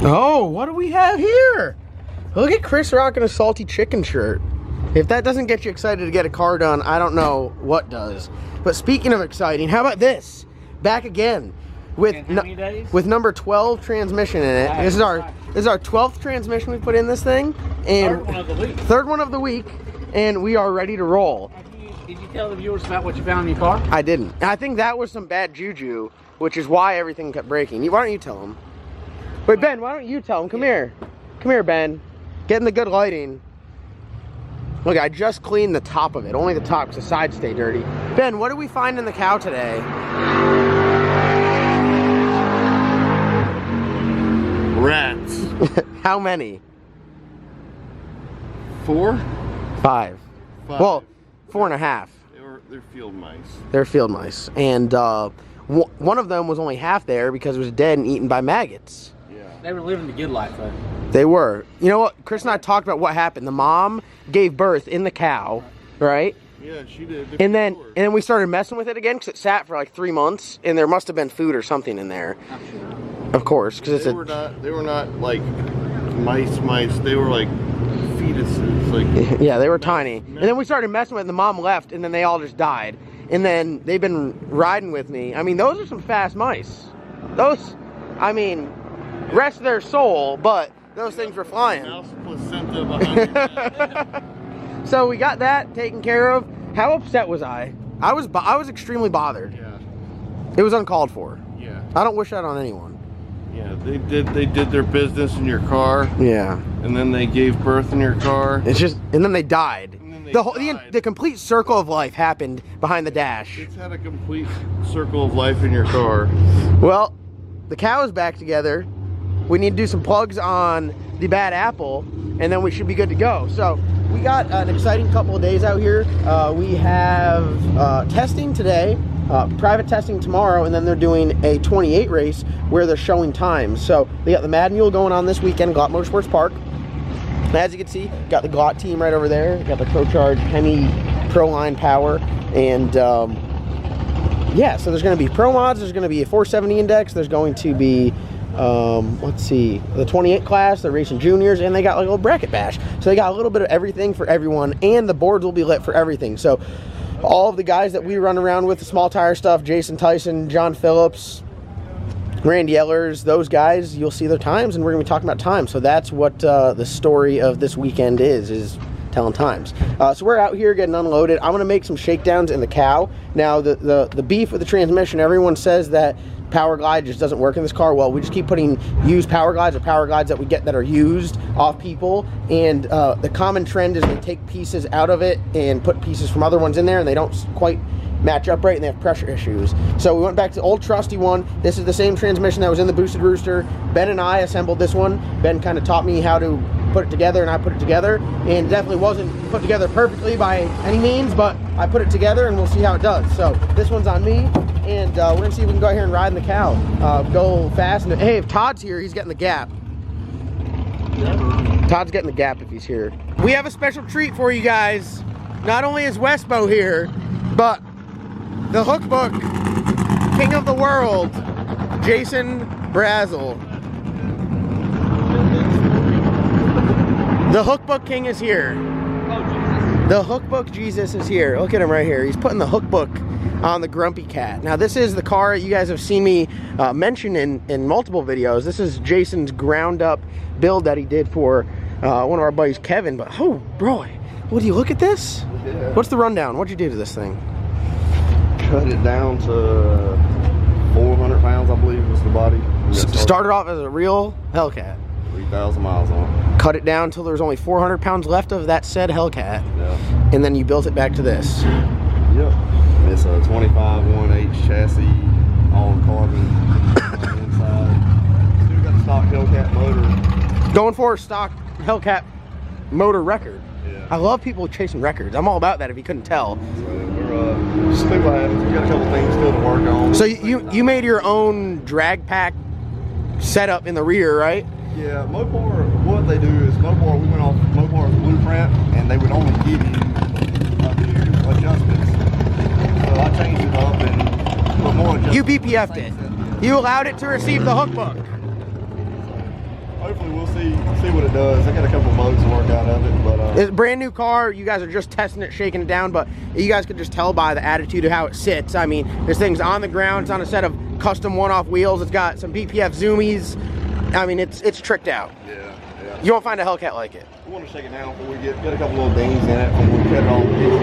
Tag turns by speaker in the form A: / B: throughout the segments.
A: Oh, what do we have here? Look at Chris rocking a salty chicken shirt. If that doesn't get you excited to get a car done, I don't know what does. But speaking of exciting, how about this? Back again with number 12 transmission in it. This is our 12th transmission we put in this thing, and third one of the week, and we are ready to roll.
B: Did you tell the viewers about what you found in your car?
A: I didn't. I think that was some bad juju, which is why everything kept breaking. Why don't you tell them? Wait, Ben, why don't you tell them? Come here. Come here, Ben. Get in the good lighting. Look, I just cleaned the top of it. Only the top, because the sides stay dirty. Ben, what did we find in the cow today?
C: Rats.
A: How many?
C: 4?
A: 5. Well, 4.5.
C: They're field mice.
A: They're field mice. And one of them was only half there because it was dead and eaten by maggots.
C: Yeah.
B: They were living the good life, though.
A: They were. You know what? Chris and I talked about what happened. The mom gave birth in the cow, right?
C: Yeah, she did.
A: And then we started messing with it again because it sat for like 3 months, and there must have been food or something in there.
B: I'm sure.
A: Of course, because
C: they were not like mice. They were like fetuses. Like
A: yeah, they were tiny. And then we started messing with it, and the mom left, and then they all just died. And then they've been riding with me. I mean, those are some fast mice. Those, I mean, rest their soul, but those things were flying.
C: Mouse placenta behind
A: So we got that taken care of. How upset was I? I was extremely bothered.
C: Yeah.
A: It was uncalled for.
C: Yeah.
A: I don't wish that on anyone.
C: Yeah, they did their business in your car.
A: Yeah.
C: And then they gave birth in your car.
A: It's just, and then they died.
C: And then they
A: The complete circle of life happened behind the dash.
C: It's had a complete circle of life in your car.
A: Well, the cow is back together. We need to do some plugs on the bad apple, and then we should be good to go. So we got an exciting couple of days out here. We have testing today, private testing tomorrow, and then they're doing a 28 race where they're showing times. So they got the Mad Mule going on this weekend, Glot Motorsports Park. As you can see, got the Glot team right over there. Got the ProCharge Hemi Proline power, and yeah, so there's going to be pro mods. There's going to be a 470 index. There's going to be let's see, the 28 class. They're racing juniors, and they got like a little bracket bash. So they got a little bit of everything for everyone, and the boards will be lit for everything. So all of the guys that we run around with, the small tire stuff, Jason Tyson, John Phillips, Randy Ellers, those guys, you'll see their times, and we're going to be talking about times. So that's what the story of this weekend is telling times. So we're out here getting unloaded. I'm going to make some shakedowns in the cow. Now, the beef with the transmission, everyone says that Power Glide just doesn't work in this car. Well, we just keep putting used Power Glides or Power Glides that we get that are used off people, and the common trend is they take pieces out of it and put pieces from other ones in there, and they don't quite match up right, and they have pressure issues. So we went back to the old trusty one. This is the same transmission that was in the Boosted Rooster. Ben and I assembled this one. Ben kind of taught me how to put it together, and I put it together, and it definitely wasn't put together perfectly by any means, but I put it together, and we'll see how it does. So this one's on me, and we're gonna see if we can go out here and ride in the cow, go fast. And hey, if Todd's here, he's getting the gap. Todd's getting the gap if he's here. We have a special treat for you guys. Not only is Westbo here, but the Hookbook King of the World, Jason Brazzel. The Hookbook King is here. The Hookbook Jesus is here. Look at him right here. He's putting the Hookbook on the Grumpy Cat. Now this is the car you guys have seen me mention in multiple videos. This is Jason's ground up build that he did for one of our buddies, Kevin. But oh, bro, would you look at this?
C: Yeah.
A: What's the rundown? What'd you do to this thing?
C: Cut it down to 400 pounds, I believe, was the body.
A: Started off as a real Hellcat.
C: 3,000 miles on it.
A: Cut it down until there was only 400 pounds left of that said Hellcat.
C: Yeah.
A: And then you built it back to this.
C: Yep. It's a 25 1/8 chassis, all carbon on the inside. Still got a stock Hellcat motor.
A: Going for a stock Hellcat motor record.
C: Yeah.
A: I love people chasing records. I'm all about that if you couldn't tell.
C: So we're just see what happens. We got a couple things still to work on.
A: So you made your own drag pack setup in the rear, right?
C: Yeah, Mopar, what they do is Mopar, we went off Mopar's blueprint, and they would only give you a few adjustments. So I changed it up and put more adjustments.
A: You BPF'd it. You allowed it to receive the Hookbook.
C: hopefully we'll see what it does. I got a couple bugs to work out of it, but
A: it's a brand new car. You guys are just testing it, shaking it down, but you guys could just tell by the attitude of how it sits. I mean, this thing's on the ground. It's on a set of custom one-off wheels. It's got some BPF zoomies. I mean, it's tricked out.
C: yeah.
A: You won't find a Hellcat like it.
C: We want to shake it down before we get a couple little dings in it before we cut it all to pieces.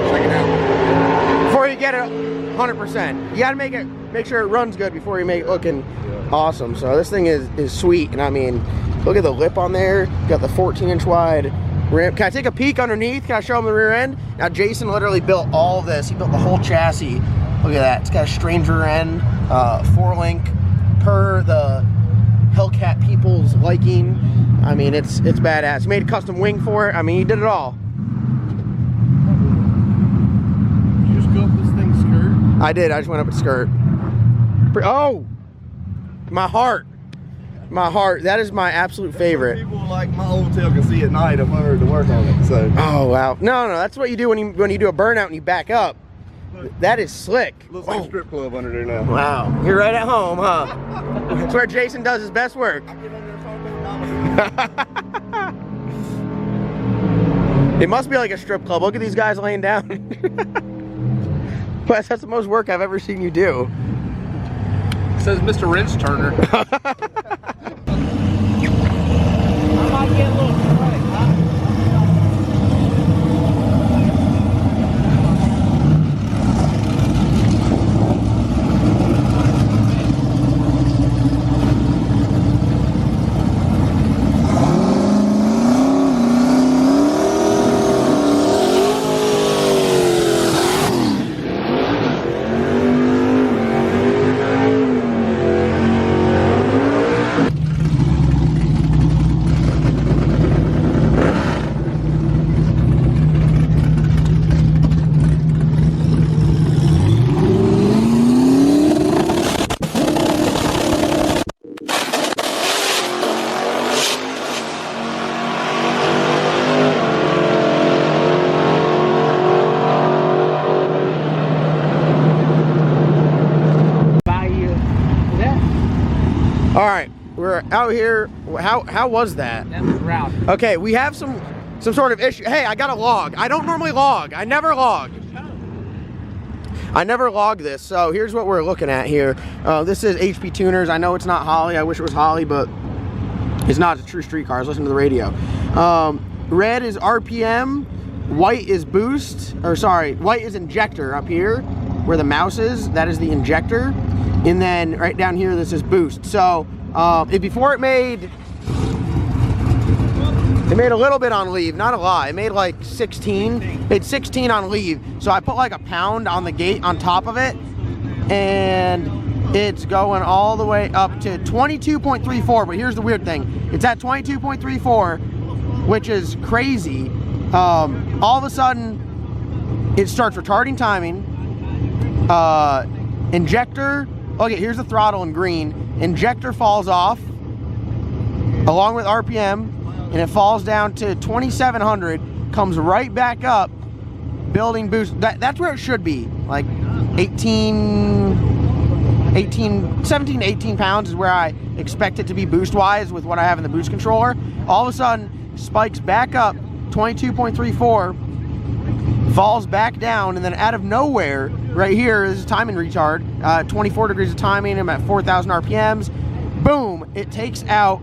C: Shake it down.
A: Before you get it 100%. You gotta make sure it runs good before you make it looking awesome. So this thing is sweet, and I mean, look at the lip on there. Got the 14-inch wide rim. Can I take a peek underneath? Can I show them the rear end? Now Jason literally built all of this. He built the whole chassis. Look at that. It's got a strange rear end, 4-link per the Hellcat people's liking. I mean, it's badass. He made a custom wing for it. I mean, he did it all.
B: You just go up this thing's skirt.
A: I did. I just went up its skirt. Oh, my heart. My heart. That is my absolute favorite.
C: People like my old tail can see at night if I were to work on it. So.
A: Oh wow. No, that's what you do when you do a burnout and you back up. That is slick.
C: Looks like a strip club under there now.
A: Wow. You're right at home, huh? That's where Jason does his best work. It must be like a strip club. Look at these guys laying down. Wes, that's the most work I've ever seen you do.
B: It says Mr. Wrench Turner. I might get a little straight, huh?
A: All right, we're out here. How was that?
B: That was rowdy.
A: Okay, we have some sort of issue. Hey, I got a log. I don't normally log. I never log. I never log this. So here's what we're looking at here. This is HP Tuners. I know it's not Holly. I wish it was Holly, but it's not. It's a true street car. Listen to the radio. Red is RPM. White is boost. Or sorry, white is injector up here where the mouse is. That is the injector. And then right down here, this is boost. So before it made a little bit on leave, not a lot. It made like 16. It made 16 on leave. So I put like a pound on the gate on top of it, and it's going all the way up to 22.34. But here's the weird thing: it's at 22.34, which is crazy. All of a sudden, it starts retarding timing. Injector. Okay, here's the throttle in green. Injector falls off along with RPM, and it falls down to 2,700, comes right back up, building boost. That's where it should be. Like 17 to 18 pounds is where I expect it to be boost-wise with what I have in the boost controller. All of a sudden, spikes back up, 22.34, falls back down, and then out of nowhere, right here is timing retard, 24 degrees of timing. I'm at 4,000 RPMs. Boom! It takes out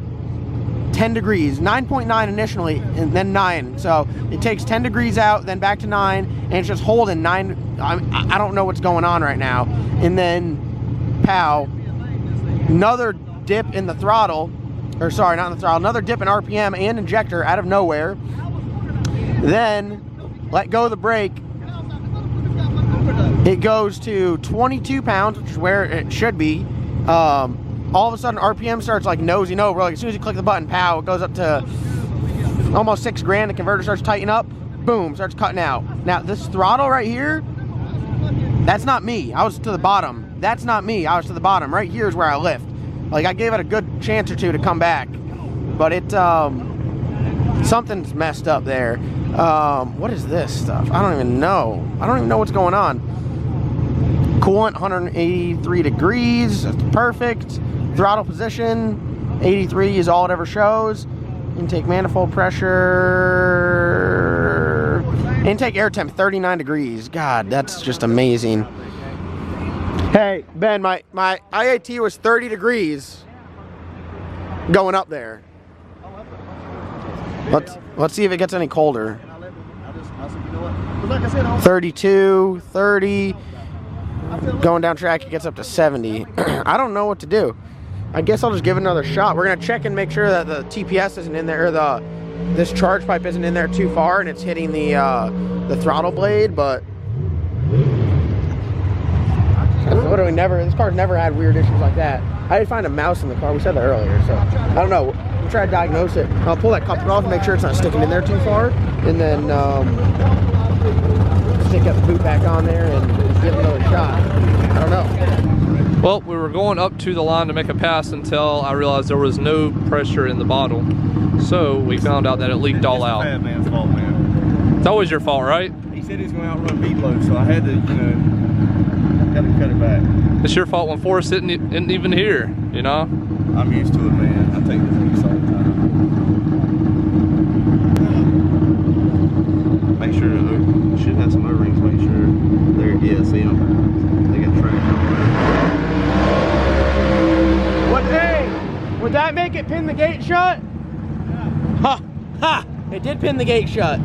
A: 10 degrees, 9.9 initially, and then 9. So it takes 10 degrees out, then back to 9, and it's just holding 9. I don't know what's going on right now. And then, pow! Another dip in the throttle, or sorry, not in the throttle. Another dip in RPM and injector out of nowhere. Then let go of the brake. It goes to 22 pounds, which is where it should be. All of a sudden, RPM starts like nosing over. Like as soon as you click the button, pow, it goes up to almost $6 grand. The converter starts tightening up. Boom, starts cutting out. Now this throttle right here, that's not me. I was to the bottom. That's not me. I was to the bottom. Right here is where I lift. Like I gave it a good chance or two to come back, but it something's messed up there. What is this stuff? I don't even know. I don't even know what's going on. Coolant 183 degrees. That's perfect. Throttle position. 83 is all it ever shows. Intake manifold pressure. Intake air temp 39 degrees. God, that's just amazing. Hey, Ben, my IAT was 30 degrees going up there. Let's see if it gets any colder. 32, 30. Going down track, it gets up to 70. I don't know what to do. I guess I'll just give it another shot. We're gonna check and make sure that the TPS isn't in there, or this charge pipe isn't in there too far, and it's hitting the throttle blade. But literally never. This car's never had weird issues like that. I did find a mouse in the car. We said that earlier, so I don't know. We'll try to diagnose it. I'll pull that coupler off and make sure it's not sticking in there too far, and then stick that boot back on there and give it another shot. I don't know.
D: Well, we were going up to the line to make a pass until I realized there was no pressure in the bottle. So we found out that it leaked all out.
C: It's the bad man's fault, man.
D: It's always your fault, right?
C: He said he was going to outrun Meatloaf, so I had to, had to cut it back.
D: It's your fault when Forrest isn't even here, you know?
C: I'm used to it, man. I take this leaks all the time. Make sure, you should have some O-rings, make sure they're, yeah, see them? They got tracked.
A: Would that make it pin the gate shut? Ha! Ha! It did pin the gate shut.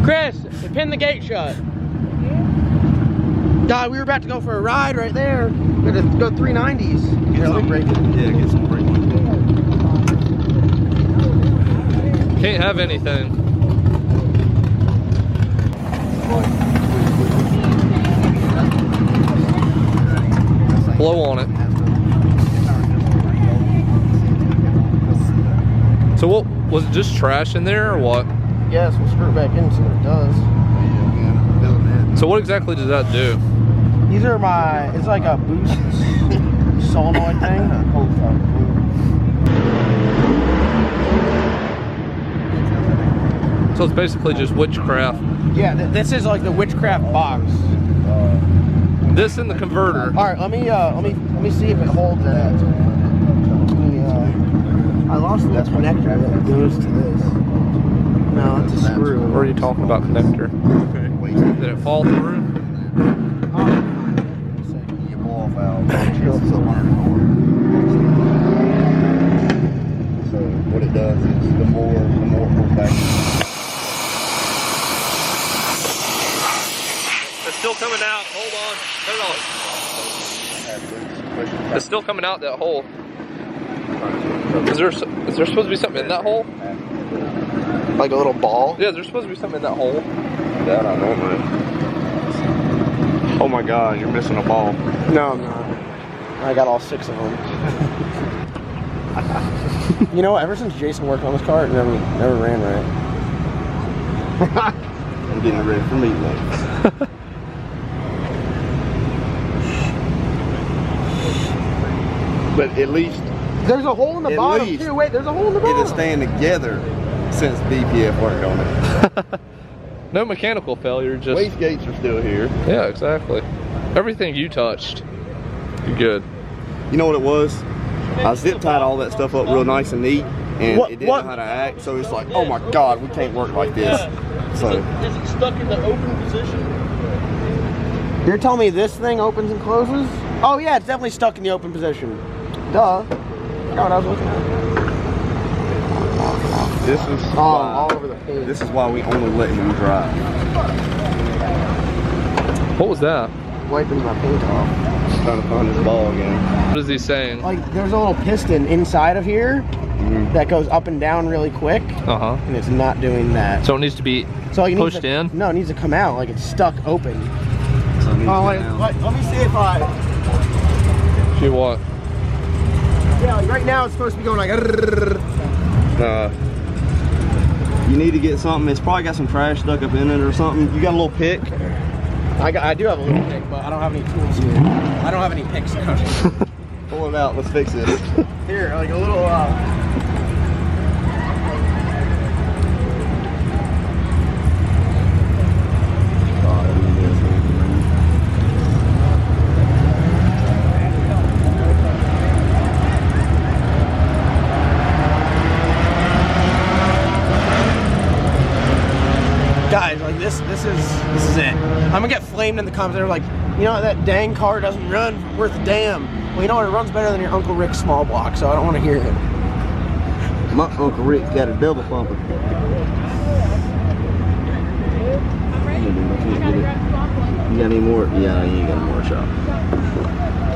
A: Chris, it pinned the gate shut. God, we were about to go for a ride right there. We're gonna go 390s. Here, let me break it.
C: Yeah, get some brake.
D: Can't have anything. Blow on it. So what, was it just trash in there or what?
A: Yes, we'll screw it back in and see what it does.
D: So what exactly does that do?
A: These are it's like a boost solenoid thing.
D: So it's basically just witchcraft.
A: Yeah, this is like the witchcraft box.
D: This and the converter.
A: All right, let me see if it holds that. I lost that connector that goes to this. No, it's a screw.
D: What are you talking about, connector?
C: Okay.
D: Did it fall through?
C: You blow off valve. So what it does is the more it pulls back.
D: It's still coming out. Hold on. Hold on. It's still coming out that hole. Is there supposed to be something in that hole?
A: Like a little ball?
D: Yeah, there's supposed to be something in that hole.
C: That I don't know. Oh my God, you're missing a ball.
A: No, I'm not. I got all 6 of them. You know what? Ever since Jason worked on this car, it never ran right.
C: I'm getting ready for meatloaf. But at least
A: There's a hole in the bottom too. Wait, there's a hole in the bottom.
C: it'll stand together since BPF worked on it.
D: No mechanical failure, just...
C: Waste gates are still here.
D: Yeah, exactly. Everything you touched, you're good.
C: You know what it was? I zip tied all that stuff up real nice and neat, and it didn't know how to act, so it's like, oh my God, we can't work like this. So
B: Is it stuck in the open position?
A: You're telling me this thing opens and closes? Oh yeah, it's definitely stuck in the open position. Duh. Forgot what I was looking at.
C: this is
A: All over the page.
C: This is why we only let him drive.
D: What was that?
A: Wiping my paint off.
C: Trying to find his ball again.
D: What is he saying?
A: Like, there's a little piston inside of here that goes up and down really quick,
D: Uh-huh.
A: and it's not doing that.
D: So it needs to be
A: So you
D: pushed in?
A: No, it needs to come out. Like, it's stuck open.
C: So it needs to
A: Let me see if I...
D: See what?
A: Yeah, like right now it's supposed to be going like...
C: you need to get something. It's probably got some trash stuck up in it or something. You got a little pick?
A: I do have a little pick, but I don't have any tools here. I don't have any picks now.
C: Pull it out. Let's fix it.
A: Here, like a little... this is it. I'm gonna get flamed in the comments. They're like, you know, that dang car doesn't run worth a damn. Well, you know what? It runs better than your Uncle Rick's small block, so I don't want to hear it.
C: My Uncle Rick got a double pumper. You got any more? Yeah, you ain't got more shop.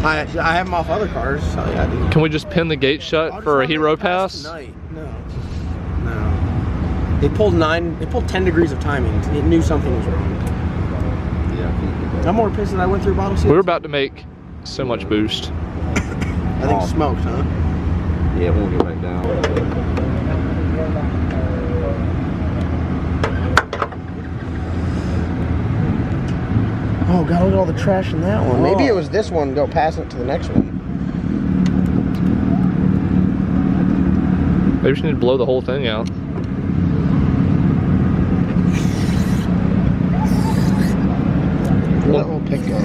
A: I have them off other cars, so yeah, I do.
D: Can we just pin the gate shut for a hero pass?
A: Tonight. No. They pulled 10 degrees of timing. It knew something was wrong.
C: Yeah.
A: I'm more pissed that I went through bottle seals.
D: We're about to make so much boost.
A: I think smoked, huh?
C: Yeah, it won't get back down.
A: Oh, God, look at all the trash in that one. Maybe it was this one, go pass it to the next one.
D: Maybe we should need to blow the whole thing out.
A: Where'd that little pick go?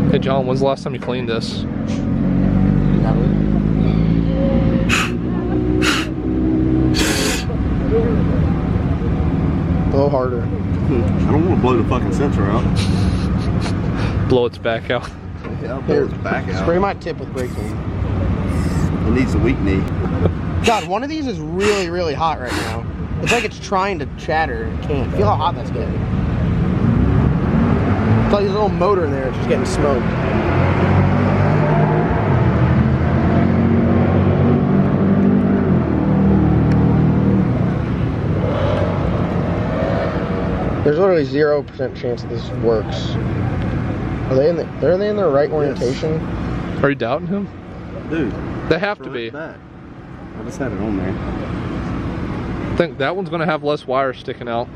D: Hey John, when's the last time you cleaned this?
A: Blow harder.
C: I don't want to blow the fucking sensor out.
D: Blow its back out.
C: Yeah, I'll blow its back out.
A: Spray my tip with brake clean.
C: It needs a weak knee.
A: God, one of these is really, really hot right now. It's like it's trying to chatter. It can't. Feel how hot that's getting. It's like there's a little motor in there. It's just getting smoked. There's literally 0% chance that this works. Are they in the right orientation?
D: Are you doubting him?
C: Dude.
D: They have to be.
C: Back. I just had it on there.
D: I think that one's gonna have less wire sticking out.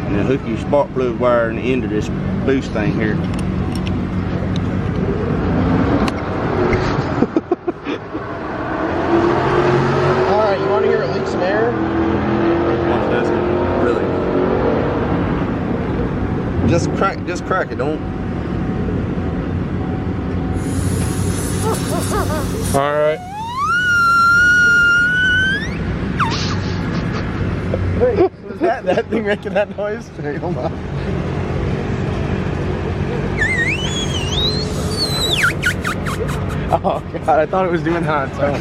C: And then hook your spark plug wire in the end of this boost thing here.
A: Alright, you want to hear it leak some air?
C: Watch this. Really. Just crack it, don't.
D: Alright.
A: Wait, was that thing making that noise? Hey, hold on. Oh God, I thought it was doing that on its own.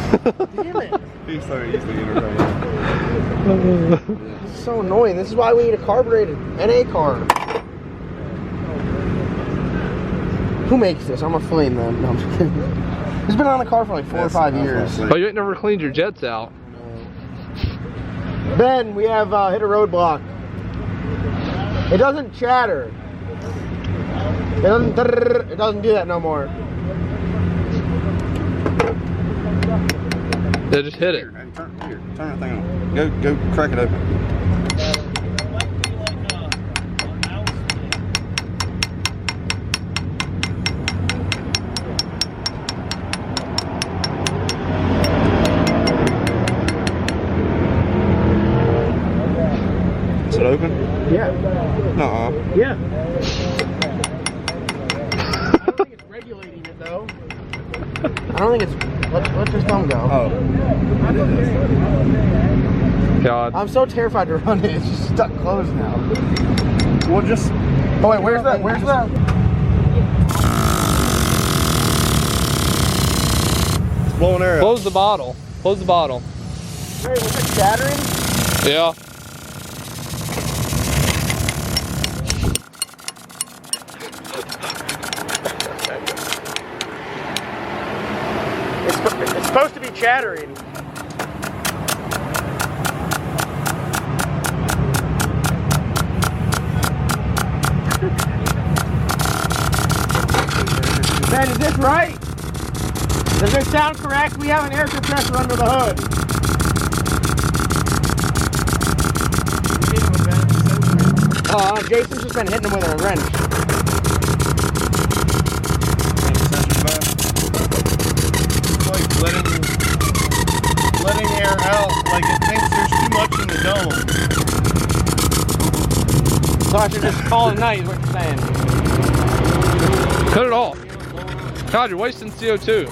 A: Damn it.
C: He's so easily entertained.
A: This is so annoying. This is why we need a carbureted NA car. Who makes this? I'm gonna flame them. No, I'm just kidding. It's been on the car for like 4 or 5 years.
D: Oh, you ain't never cleaned your jets out.
A: Ben, we have hit a roadblock. It doesn't chatter. It doesn't do that no more.
D: They just hit it.
C: Turn that thing on. Go crack it open. Is it open?
A: Yeah.
C: Nuh-uh.
A: Yeah. I don't think it's regulating it though. I don't think it's. Let this thumb go.
C: Oh.
D: God.
A: I'm so terrified to run it. It's just stuck closed now.
C: Well, just.
A: Oh wait, where's that? Where's that?
C: It's blowing air out.
D: Close the bottle. Close the bottle.
A: Hey, was it chattering?
D: Yeah.
A: It's supposed to be chattering. Ben, is this right? Does it sound correct? We have an air compressor under the hood. Jason's just been hitting him with a wrench.
B: Letting air out, like it thinks there's too much in the dome.
A: So I should just call it a night is what you're saying.
D: Cut it off. God, you're wasting CO2.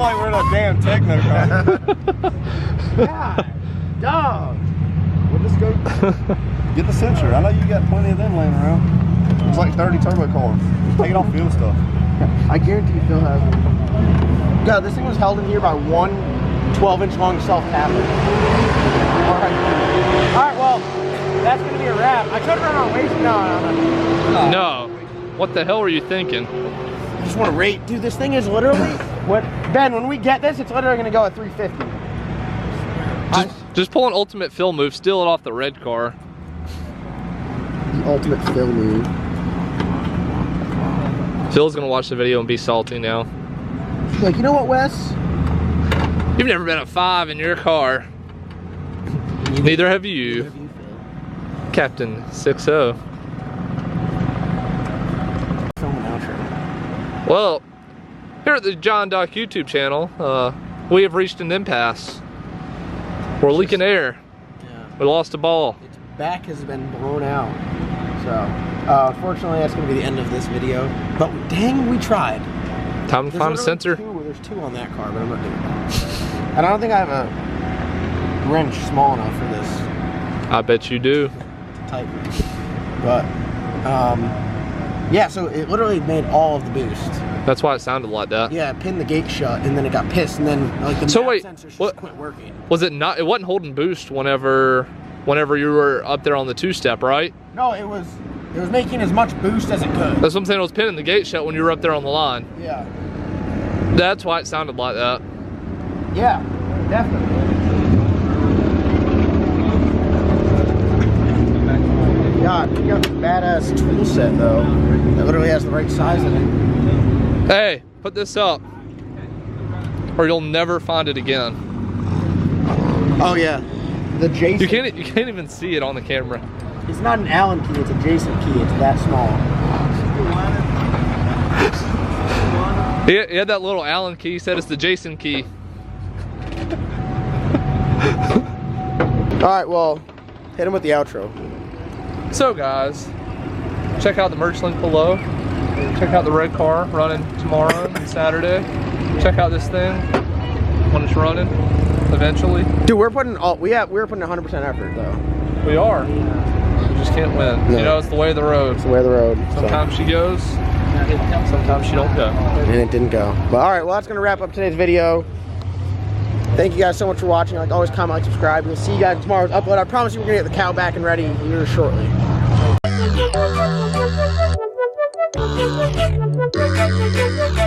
C: like we're in a damn techno car.
A: God, dog.
C: We'll just go get the sensor. I know you got plenty of them laying around. There's like 30 turbo cars. Just take it off field stuff.
A: I guarantee Phil has one. God, this thing was held in here by one 12-inch long self-tapper. Alright, well, that's going to be a wrap. I could run on waste. No.
D: No. What the hell were you thinking?
A: I just want to rate. Dude, this thing is literally, Ben, when we get this, it's literally going to go at 350.
D: Just pull an ultimate Phil move, steal it off the red car.
A: The ultimate Phil move.
D: Phil's gonna watch the video and be salty now.
A: Like, you know what, Wes?
D: You've never been a 5 in your car. Neither have you. Captain 6-0. Well, here at the John Doc YouTube channel, we have reached an impasse. We're leaking air.
A: Yeah.
D: We lost a ball.
A: Its back has been blown out. So, unfortunately, that's going to be the end of this video. But dang, we tried.
D: Time to find a sensor.
A: There's two on that car, but I'm not doing that. And I don't think I have a wrench small enough for this.
D: I bet you do.
A: Tight wrench. But, yeah, so it literally made all of the boost.
D: That's why it sounded like that.
A: Yeah, it pinned the gate shut, and then it got pissed, and then like the sensor just quit working.
D: Was it not? It wasn't holding boost whenever you were up there on the 2-step, right?
A: No, it was making as much boost as it could.
D: That's what I'm saying. It was pinning the gate shut when you were up there on the line.
A: Yeah.
D: That's why it sounded like that.
A: Yeah, definitely. God, you got a badass tool set though. That literally has the right size in it.
D: Hey, put this up, or you'll never find it again.
A: Oh yeah, the Jason.
D: You can't even see it on the camera.
A: It's not an Allen key; it's a Jason key. It's that small.
D: He had that little Allen key. He said it's the Jason key.
A: All right, well, hit him with the outro.
D: So guys, check out the merch link below. Check out the red car running tomorrow and Saturday. Check out this thing when it's running eventually.
A: Dude, we're putting we're putting 100% effort though.
D: We are. You just can't win.
A: No.
D: You know, it's the way of the road.
A: It's the way of the road.
D: Sometimes she goes, sometimes she don't go.
A: And it didn't go. But all right, well, that's gonna wrap up today's video. Thank you guys so much for watching. Like always, comment, like, subscribe. We'll see you guys in tomorrow's upload. I promise you we're gonna get the cow back and ready here shortly.
E: Thank you.